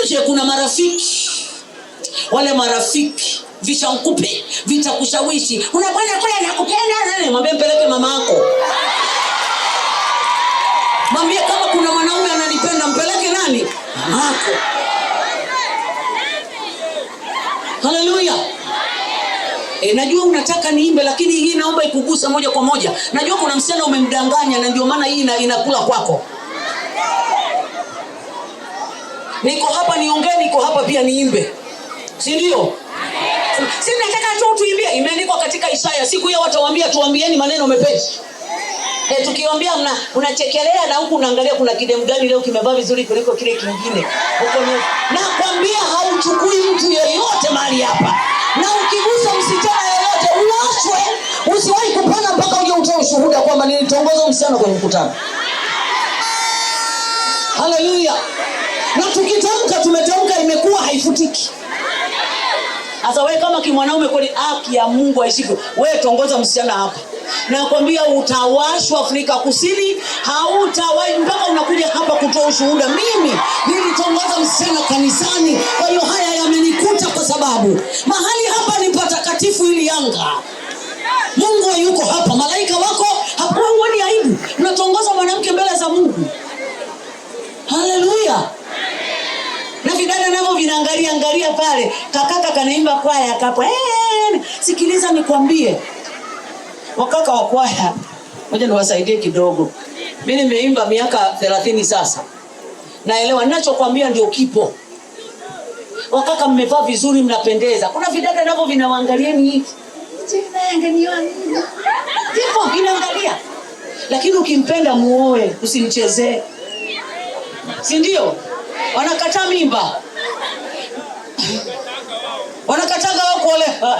nje kuna marafiki. Wale marafiki vishankupe, vitakushawishi. Una bwana kule anakupenda nani? Mwambie mpeleke mama yako. Mwambie kama kuna mwanaume ananipenda mpeleke nani? Mama yako. Haleluya. Najua unataka niimbe lakini hii naomba ikugusa moja kwa moja. Najua kuna msichana umemdanganya na ndio maana hii inakula kwako. Niko hapa niongee, niko hapa pia niimbe. Si ndio? Si nataka tu tuimbie. Imeandikwa katika Isaya, siku hiyo watawaambia tuambieni maneno mepesi. Tukiwaambia unachekelea na huku unaangalia kuna kidemu gani leo kimevaa vizuri kuliko kile kingine. Nakwambia hauchukui mtu yeyote mahali hapa. Na ukigusa msichana yeyote uoshwe, usiwahi kupana mpaka uje utoe ushuhuda kwamba nilitongoza msichana kwenye mkutano. Haleluya. Na tukitamka tumetamka, imekuwa haifutiki. Sasa wewe kama kimwanaume kweli haki ya Mungu aishike, wewe tongoza msichana hapa. Nakwambia utawashwa Afrika Kusini, hautawahi mpaka unakuja hapa kutoa ushuhuda. Mimi nilitongoza msichana kanisani, kwa hiyo haya yamenikuta kwa sababu mahali hapa ni patakatifu ili Yanga. Mungu yuko hapa, malaika wako hapo, huoni aibu. Unatongoza mwanamke mbele za Mungu. Haleluya. Na vidada navyo vinaangalia pale, kakaka kanaimba kwaya kapo. Sikiliza nikwambie. Wakaka wa kwaya, ngoja niwasaidie kidogo. Mimi nimeimba miaka 30 sasa. Naelewa ninachokuambia ndio kipo. Wakaka mmevaa vizuri, mnapendeza. Kuna vidada navyo vinawaangalieni hivi. Vipo vinaangalia. Lakini ukimpenda muoe, usimchezee. Si ndio? Wanakataa mimba. Wanakataga wao kuolewa.